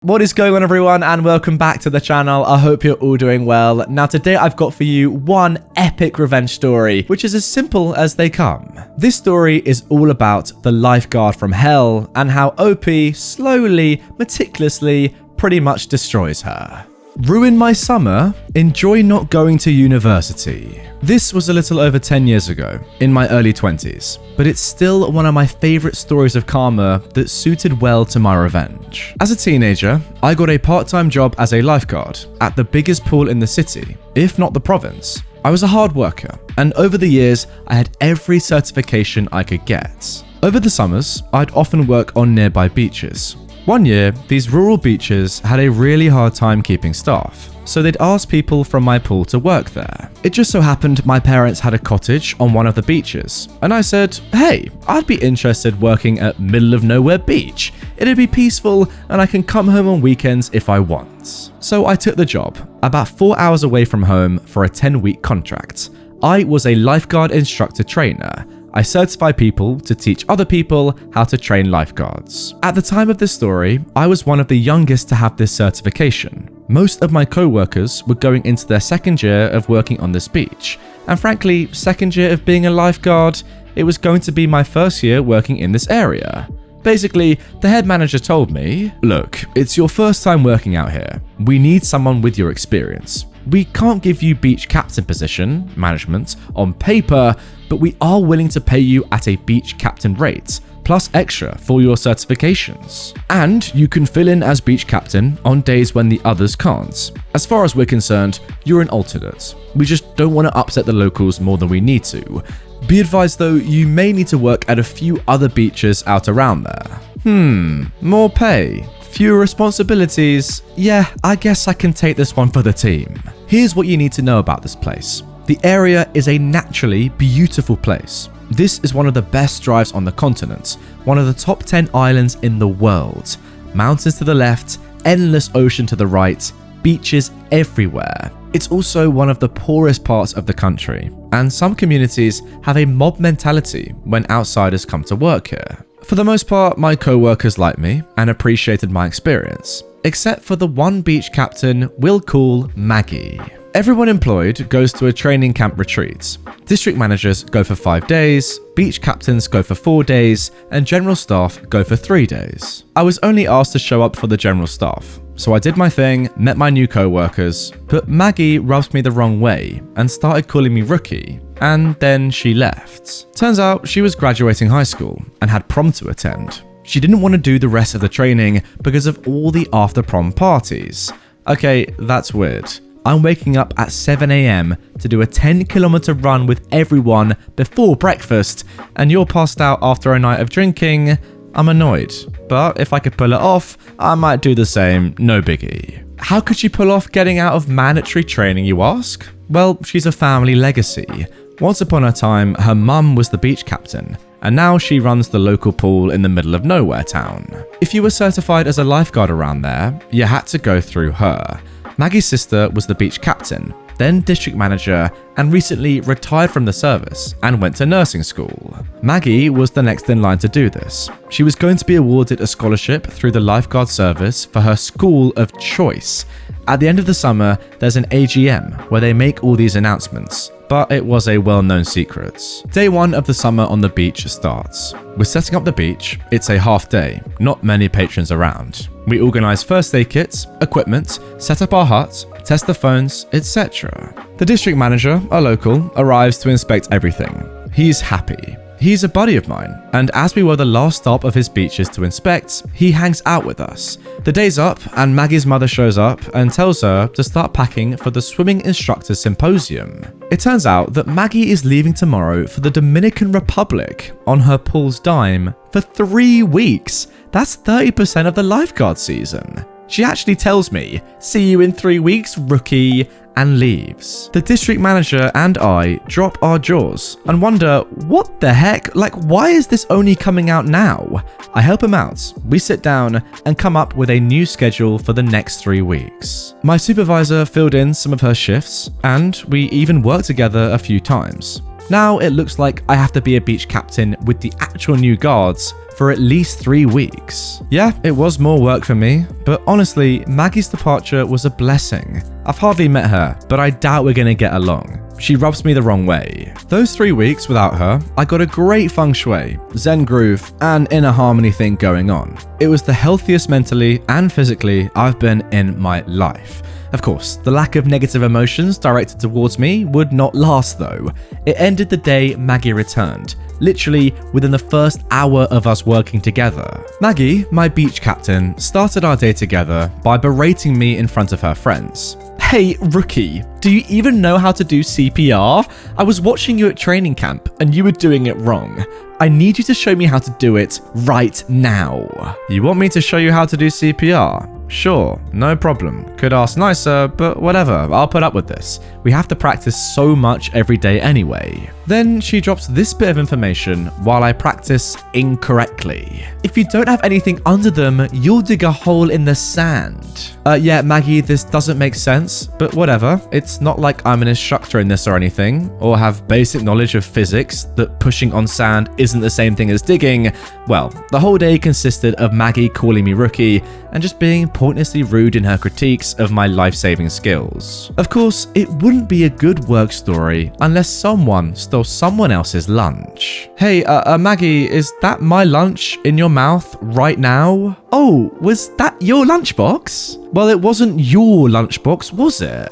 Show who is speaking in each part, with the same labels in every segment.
Speaker 1: What is going on, everyone, and welcome back to the channel. I hope you're all doing well. Now today I've got for you one epic revenge story, which is as simple as they come. This story is all about the lifeguard from hell and how OP slowly, meticulously, pretty much destroys her. Ruin my summer, enjoy not going to university. This was a little over 10 years ago, in my early 20s, but it's still one of my favorite stories of karma that suited well to my revenge. As a teenager, I got a part-time job as a lifeguard at the biggest pool in the city, if not the province. I was a hard worker, and over the years, I had every certification I could get. Over the summers, I'd often work on nearby beaches. One year, these rural beaches had a really hard time keeping staff, so they'd ask people from my pool to work there. It just so happened my parents had a cottage on one of the beaches, and I said, hey, I'd be interested working at middle of nowhere beach. It'd be peaceful and I can come home on weekends if I want. So I took the job, about 4 hours away from home for a 10-week contract. I was a lifeguard instructor trainer. I certify people to teach other people how to train lifeguards. At the time of this story, I was one of the youngest to have this certification. Most of my co-workers were going into their second year of working on this beach, and frankly, second year of being a lifeguard, it was going to be my first year working in this area. Basically, the head manager told me, look, it's your first time working out here. We need someone with your experience. We can't give you beach captain position, management, on paper, but we are willing to pay you at a beach captain rate, plus extra for your certifications. And you can fill in as beach captain on days when the others can't. As far as we're concerned, you're an alternate. We just don't want to upset the locals more than we need to. Be advised though, you may need to work at a few other beaches out around there. More pay. Fewer responsibilities. Yeah, I guess I can take this one for the team. Here's what you need to know about this place. The area is a naturally beautiful place. This is one of the best drives on the continent, one of the top 10 islands in the world. Mountains to the left, endless ocean to the right, beaches everywhere. It's also one of the poorest parts of the country, and some communities have a mob mentality when outsiders come to work here. For the most part, my co-workers liked me and appreciated my experience, except for the one beach captain we'll call Maggie. Everyone employed goes to a training camp retreat. District managers go for 5 days, beach captains go for 4 days, and general staff go for 3 days. I was only asked to show up for the general staff, so I did my thing, met my new co-workers, but Maggie rubbed me the wrong way and started calling me rookie, and then she left. Turns out she was graduating high school and had prom to attend. She didn't want to do the rest of the training because of all the after prom parties. Okay, that's weird. I'm waking up at 7 AM to do a 10-kilometer run with everyone before breakfast, and you're passed out after a night of drinking. I'm annoyed, but if I could pull it off, I might do the same, no biggie. How could she pull off getting out of mandatory training, you ask? Well, she's a family legacy. Once upon a time, her mum was the beach captain, and now she runs the local pool in the middle of nowhere town. If you were certified as a lifeguard around there, you had to go through her. Maggie's sister was the beach captain, then district manager, and recently retired from the service and went to nursing school. Maggie was the next in line to do this. She was going to be awarded a scholarship through the lifeguard service for her school of choice. At the end of the summer, there's an AGM where they make all these announcements, but it was a well-known secret. Day 1 of the summer on the beach starts. We're setting up the beach. It's a half day, not many patrons around. We organize first aid kits, equipment, set up our hut, test the phones, etc. The district manager, a local, arrives to inspect everything. He's happy. He's a buddy of mine, and as we were the last stop of his beaches to inspect, he hangs out with us. The day's up, and Maggie's mother shows up and tells her to start packing for the swimming instructor symposium. It turns out that Maggie is leaving tomorrow for the Dominican Republic on her pool's dime for 3 weeks. That's 30% of the lifeguard season. She actually tells me, "See you in 3 weeks, rookie," and leaves. The district manager and I drop our jaws and wonder, what the heck? Like, why is this only coming out now? I help him out. We sit down and come up with a new schedule for the next 3 weeks. My supervisor filled in some of her shifts, and we even worked together a few times. Now it looks like I have to be a beach captain with the actual new guards for at least 3 weeks. Yeah, it was more work for me, but honestly, Maggie's departure was a blessing. I've hardly met her, but I doubt we're gonna get along. She rubs me the wrong way. Those 3 weeks without her, I got a great feng shui, zen groove, and inner harmony thing going on. It was the healthiest mentally and physically I've been in my life. Of course, the lack of negative emotions directed towards me would not last though. It ended the day Maggie returned, literally within the first hour of us working together. Maggie, my beach captain, started our day together by berating me in front of her friends. Hey, rookie, do you even know how to do CPR? I was watching you at training camp and you were doing it wrong. I need you to show me how to do it right now. You want me to show you how to do CPR? Sure, no problem. Could ask nicer, but whatever, I'll put up with this. We have to practice so much every day anyway. Then she drops this bit of information while I practice incorrectly. If you don't have anything under them, you'll dig a hole in the sand. Yeah, Maggie, this doesn't make sense, but whatever. It's not like I'm an instructor in this or anything, or have basic knowledge of physics that pushing on sand isn't the same thing as digging. Well, the whole day consisted of Maggie calling me rookie and just being pointlessly rude in her critiques of my life-saving skills. Of course, it wouldn't be a good work story unless someone stole someone else's lunch. Hey, Maggie, is that my lunch in your mouth right now? Oh, was that your lunchbox? Well, it wasn't your lunchbox, was it?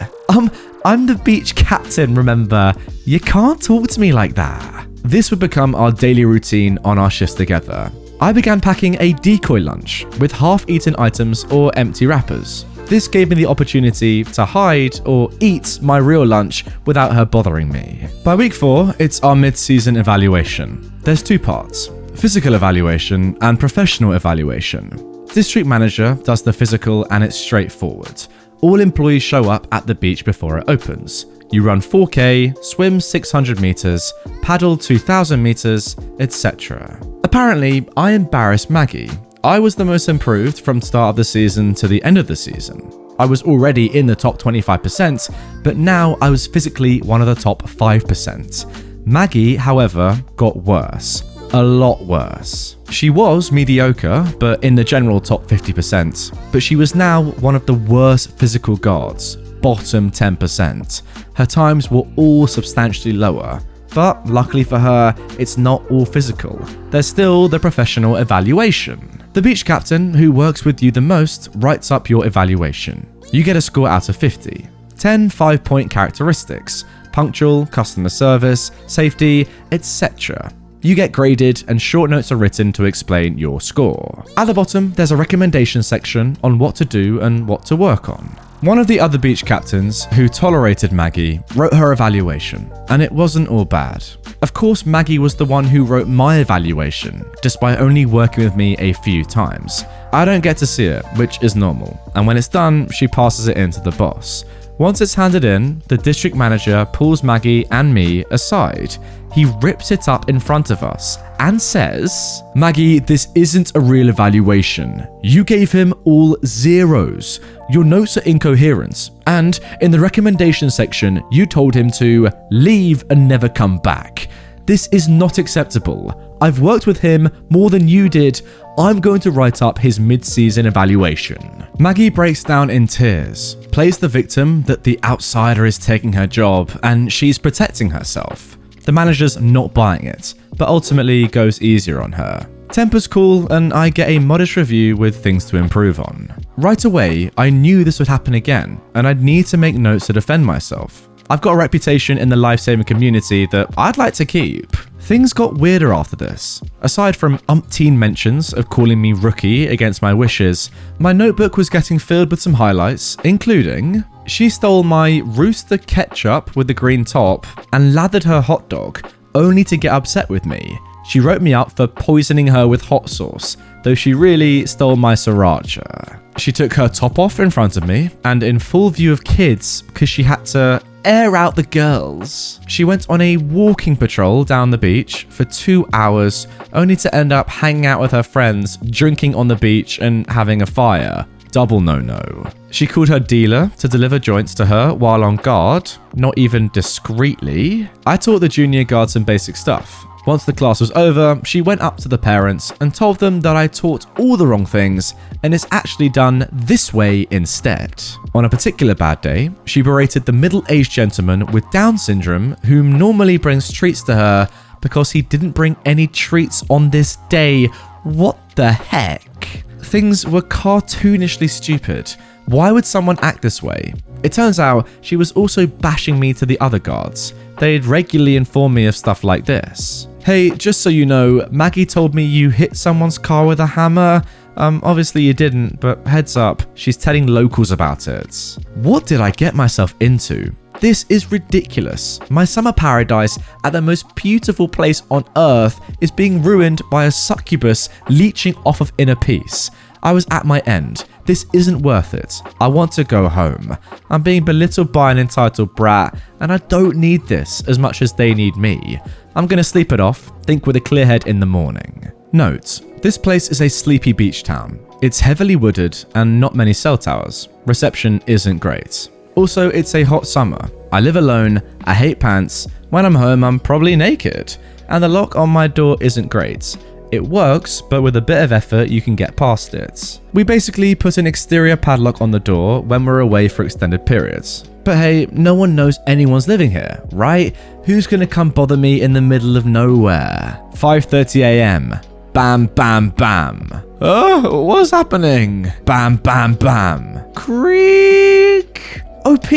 Speaker 1: I'm the beach captain, remember? You can't talk to me like that. This would become our daily routine on our shifts together. I began packing a decoy lunch with half-eaten items or empty wrappers. This gave me the opportunity to hide or eat my real lunch without her bothering me. By week 4, it's our mid-season evaluation. There's 2 parts: physical evaluation and professional evaluation. District manager does the physical and it's straightforward. All employees show up at the beach before it opens. You run 4K, swim 600 meters, paddle 2,000 meters, etc. Apparently, I embarrassed Maggie. I was the most improved from start of the season to the end of the season. I was already in the top 25%, but now I was physically one of the top 5%. Maggie, however, got worse. A lot worse. She was mediocre, but in the general top 50%, but she was now one of the worst physical guards, bottom 10%. Her times were all substantially lower, but luckily for her, it's not all physical. There's still the professional evaluation. The beach captain, who works with you the most, writes up your evaluation. You get a score out of 50. 10 5-point characteristics: punctual, customer service, safety, etc. You get graded and short notes are written to explain your score. At the bottom, there's a recommendation section on what to do and what to work on. One of the other beach captains, who tolerated Maggie, wrote her evaluation, and it wasn't all bad. Of course, Maggie was the one who wrote my evaluation, despite only working with me a few times. I don't get to see it, which is normal, and when it's done, she passes it in to the boss. Once it's handed in, the district manager pulls Maggie and me aside. He rips it up in front of us and says, "Maggie, this isn't a real evaluation. You gave him all zeros. Your notes are incoherent. And in the recommendation section, you told him to leave and never come back. This is not acceptable. I've worked with him more than you did. I'm going to write up his mid-season evaluation." Maggie breaks down in tears, plays the victim that the outsider is taking her job and she's protecting herself. The manager's not buying it, but ultimately goes easier on her. Temper's cool and I get a modest review with things to improve on. Right away, I knew this would happen again and I'd need to make notes to defend myself. I've got a reputation in the life-saving community that I'd like to keep. Things got weirder after this. Aside from umpteen mentions of calling me rookie against my wishes, my notebook was getting filled with some highlights, including: she stole my Rooster ketchup with the green top and lathered her hot dog, only to get upset with me. She wrote me up for poisoning her with hot sauce, though she really stole my sriracha. She took her top off in front of me and in full view of kids because she had to air out the girls. She went on a walking patrol down the beach for 2 hours, only to end up hanging out with her friends, drinking on the beach and having a fire. Double no-no. She called her dealer to deliver joints to her while on guard, not even discreetly. I taught the junior guard some basic stuff. Once the class was over, she went up to the parents and told them that I taught all the wrong things and it's actually done this way instead. On a particular bad day, she berated the middle-aged gentleman with Down syndrome whom normally brings treats to her because he didn't bring any treats on this day. What the heck? Things were cartoonishly stupid. Why would someone act this way? It turns out she was also bashing me to the other guards. They'd regularly inform me of stuff like this. Hey, just so you know, Maggie told me you hit someone's car with a hammer. Obviously you didn't, but heads up, she's telling locals about it. What did I get myself into? This is ridiculous. My summer paradise at the most beautiful place on earth is being ruined by a succubus leeching off of inner peace. I was at my end. This isn't worth it. I want to go home. I'm being belittled by an entitled brat, and I don't need this as much as they need me. I'm gonna sleep it off, think with a clear head in the morning. Note, this place is a sleepy beach town. It's heavily wooded and not many cell towers. Reception isn't great. Also, it's a hot summer. I live alone, I hate pants. When I'm home, I'm probably naked. And the lock on my door isn't great. It works, but with a bit of effort, you can get past it. We basically put an exterior padlock on the door when we're away for extended periods. But hey, no one knows anyone's living here, right? Who's gonna come bother me in the middle of nowhere? 5:30 a.m. Bam, bam, bam. Oh, what's happening? Bam, bam, bam. Creak. OP,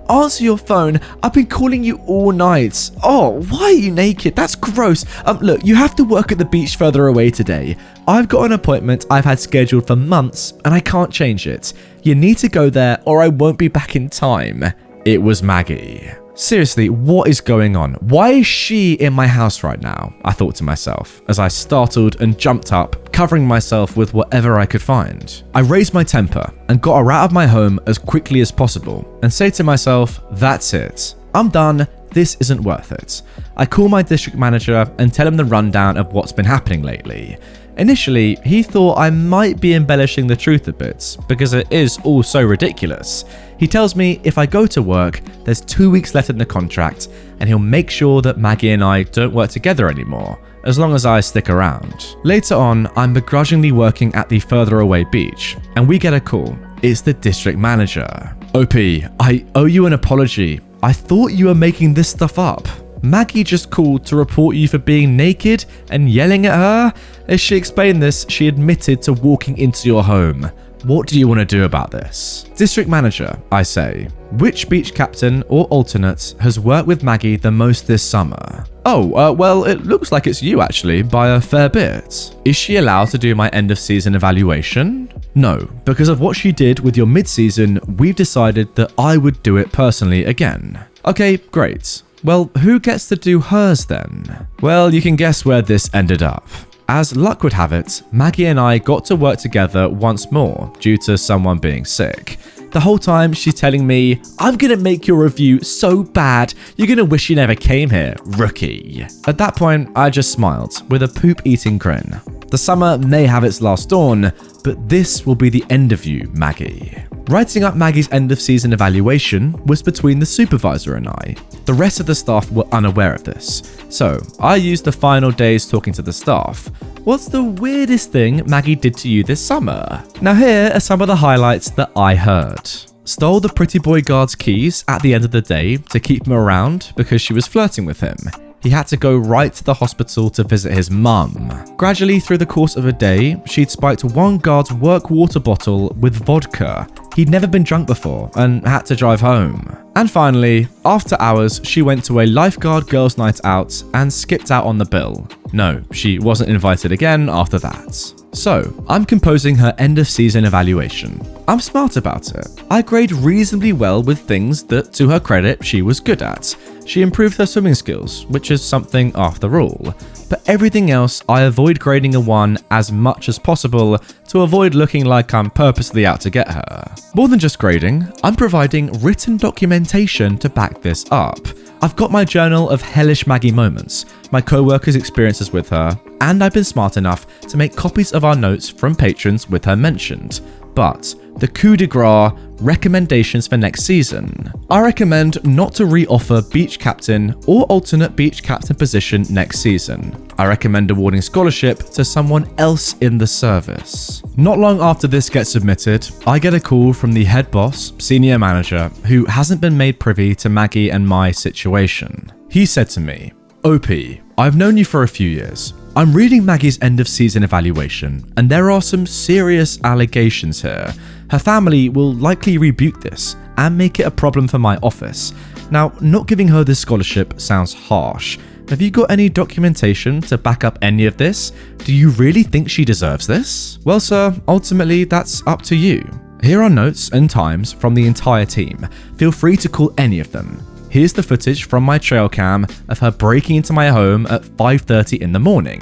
Speaker 1: answer your phone. I've been calling you all night. Oh, why are you naked? That's gross. Look, you have to work at the beach further away today. I've got an appointment I've had scheduled for months and I can't change it. You need to go there or I won't be back in time. It was Maggie. Seriously, what is going on? Why is she in my house right now? I thought to myself as I startled and jumped up, covering myself with whatever I could find. I raised my temper and got her out of my home as quickly as possible and say to myself, that's it. I'm done. This isn't worth it. I call my district manager and tell him the rundown of what's been happening lately. Initially, he thought I might be embellishing the truth a bit because it is all so ridiculous. He tells me if I go to work, there's 2 weeks left in the contract and he'll make sure that Maggie and I don't work together anymore, as long as I stick around. Later on, I'm begrudgingly working at the further away beach and we get a call. It's the district manager. OP, I owe you an apology. I thought you were making this stuff up. Maggie just called to report you for being naked and yelling at her. As she explained this, she admitted to walking into your home. What do you want to do about this? District manager, I say. Which beach captain or alternate has worked with Maggie the most this summer? Oh, well, it looks like it's you actually, by a fair bit. Is she allowed to do my end of season evaluation? No, because of what she did with your mid-season, we've decided that I would do it personally again. Okay, great. Well, who gets to do hers then? Well, you can guess where this ended up. As luck would have it, Maggie and I got to work together once more due to someone being sick. The whole time she's telling me, I'm gonna make your review so bad, you're gonna wish you never came here, rookie. At that point, I just smiled with a poop-eating grin. The summer may have its last dawn, but this will be the end of you, Maggie. Writing up Maggie's end of season evaluation was between the supervisor and I. The rest of the staff were unaware of this, so I used the final days talking to the staff. What's the weirdest thing Maggie did to you this summer? Now here are some of the highlights that I heard. Stole the pretty boy guard's keys at the end of the day to keep him around because she was flirting with him. He had to go right to the hospital to visit his mum. Gradually through the course of a day, she'd spiked one guard's work water bottle with vodka. He'd never been drunk before and had to drive home. And finally, after hours, she went to a lifeguard girls' night out and skipped out on the bill. No, she wasn't invited again after that. So, I'm composing her end of season evaluation. I'm smart about it. I grade reasonably well with things that, to her credit, she was good at. She improved her swimming skills, which is something after all. But everything else, I avoid grading a 1 as much as possible to avoid looking like I'm purposely out to get her. More than just grading, I'm providing written documentation to back this up. I've got my journal of hellish Maggie moments, my co-workers' experiences with her, and I've been smart enough to make copies of our notes from patrons with her mentioned. But the coup de grace, recommendations for next season. I recommend not to re-offer beach captain or alternate beach captain position next season. I recommend awarding scholarship to someone else in the service. Not long after this gets submitted, I get a call from the head boss, senior manager, who hasn't been made privy to Maggie and my situation. He said to me, "OP, I've known you for a few years. I'm reading Maggie's end of season evaluation, and there are some serious allegations here. Her family will likely rebuke this and make it a problem for my office. Now, not giving her this scholarship sounds harsh. Have you got any documentation to back up any of this? Do you really think she deserves this?" Well, sir, ultimately that's up to you. Here are notes and times from the entire team. Feel free to call any of them. Here's the footage from my trail cam of her breaking into my home at 5:30 in the morning.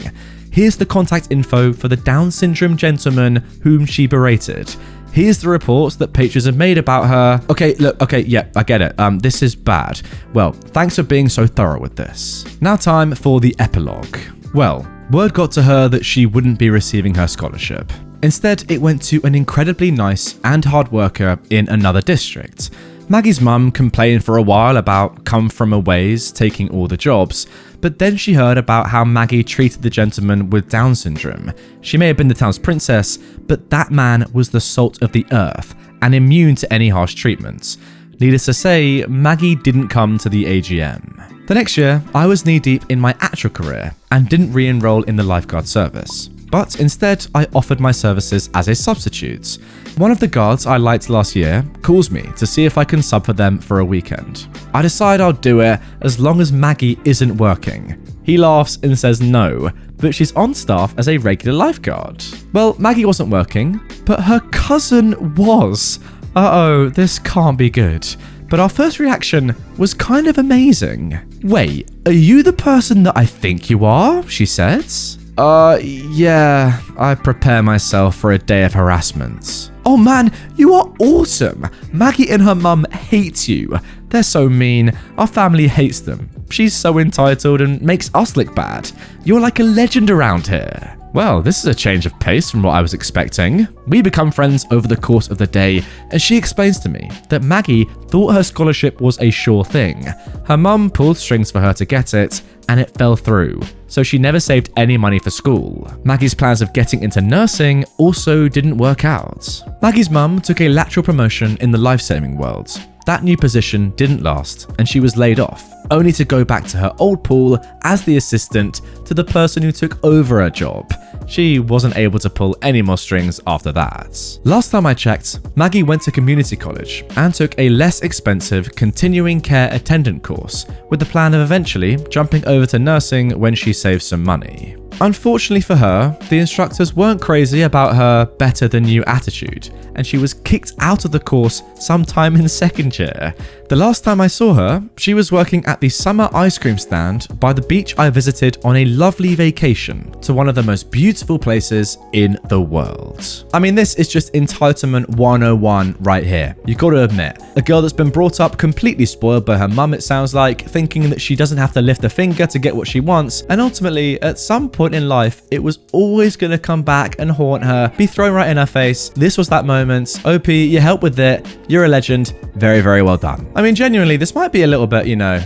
Speaker 1: Here's the contact info for the Down syndrome gentleman whom she berated. Here's the reports that patrons have made about her. Okay, look, okay, yeah, I get it. This is bad. Well, thanks for being so thorough with this. Now time for the epilogue. Well, word got to her that she wouldn't be receiving her scholarship. Instead, it went to an incredibly nice and hard worker in another district. Maggie's mum complained for a while about come from a ways taking all the jobs, but then she heard about how Maggie treated the gentleman with Down syndrome. She may have been the town's princess, but that man was the salt of the earth and immune to any harsh treatments. Needless to say, Maggie didn't come to the AGM. The next year, I was knee-deep in my actual career and didn't re-enroll in the lifeguard service. But instead, I offered my services as a substitute. One of the guards I liked last year calls me to see if I can sub for them for a weekend. I decide I'll do it as long as Maggie isn't working. He laughs and says no, but she's on staff as a regular lifeguard. Well, Maggie wasn't working, but her cousin was. Uh-oh, this can't be good. But our first reaction was kind of amazing. "Wait, are you the person that I think you are?" she says. Yeah, I prepare myself for a day of harassment." "Oh man, you are awesome. Maggie and her mum hate you. They're so mean. Our family hates them. She's so entitled and makes us look bad. You're like a legend around here." Well, this is a change of pace from what I was expecting. We become friends over the course of the day, and she explains to me that Maggie thought her scholarship was a sure thing. Her mum pulled strings for her to get it, and it fell through, so she never saved any money for school. Maggie's plans of getting into nursing also didn't work out. Maggie's mum took a lateral promotion in the life-saving world. That new position didn't last, and she was laid off, only to go back to her old pool as the assistant to the person who took over her job. She wasn't able to pull any more strings after that. Last time I checked, Maggie went to community college and took a less expensive continuing care attendant course with the plan of eventually jumping over to nursing when she saves some money. Unfortunately for her, the instructors weren't crazy about her better than you attitude, and she was kicked out of the course sometime in second year. The last time I saw her, she was working at the summer ice cream stand by the beach I visited on a lovely vacation to one of the most beautiful places in the world. I mean, this is just entitlement 101 right here. You gotta admit, a girl that's been brought up completely spoiled by her mum, it sounds like, thinking that she doesn't have to lift a finger to get what she wants, and ultimately, at some point in life, it was always gonna come back and haunt her, be thrown right in her face. This was that moment. OP, you helped with it. You're a legend. Very, very well done. I mean, genuinely, this might be a little bit,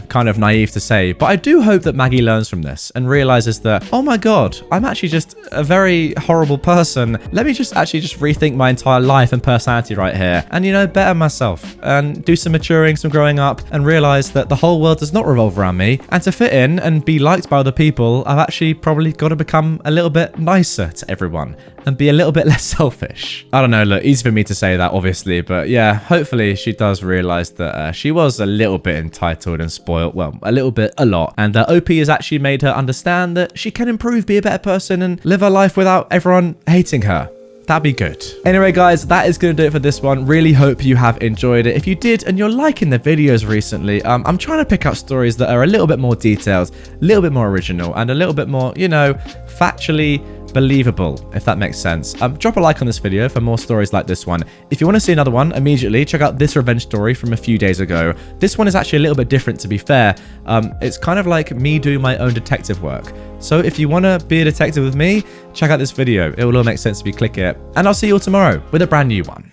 Speaker 1: kind of naive to say, but I do hope that Maggie learns from this and realizes that, oh my god, I'm actually just a very horrible person. Let me just rethink my entire life and personality right here and, better myself and do some maturing, some growing up, and realize that the whole world does not revolve around me. And to fit in and be liked by other people, I've actually probably got to become a little bit nicer to everyone and be a little bit less selfish. I don't know, look, easy for me to say that, obviously, but yeah, hopefully she does realize that she was a little bit entitled and spoiled. Well, a lot. And OP has actually made her understand that she can improve, be a better person, and live her life without everyone hating her. That'd be good. Anyway, guys, that is going to do it for this one. Really hope you have enjoyed it. If you did and you're liking the videos recently, I'm trying to pick out stories that are a little bit more detailed, a little bit more original, and a little bit more, factually believable, if that makes sense. Drop a like on this video for more stories like this one. If you want to see another one immediately, check out this revenge story from a few days ago. This one is actually a little bit different, to be fair. It's kind of like me doing my own detective work. So if you want to be a detective with me, check out this video. It will all make sense if you click it. And I'll see you all tomorrow with a brand new one.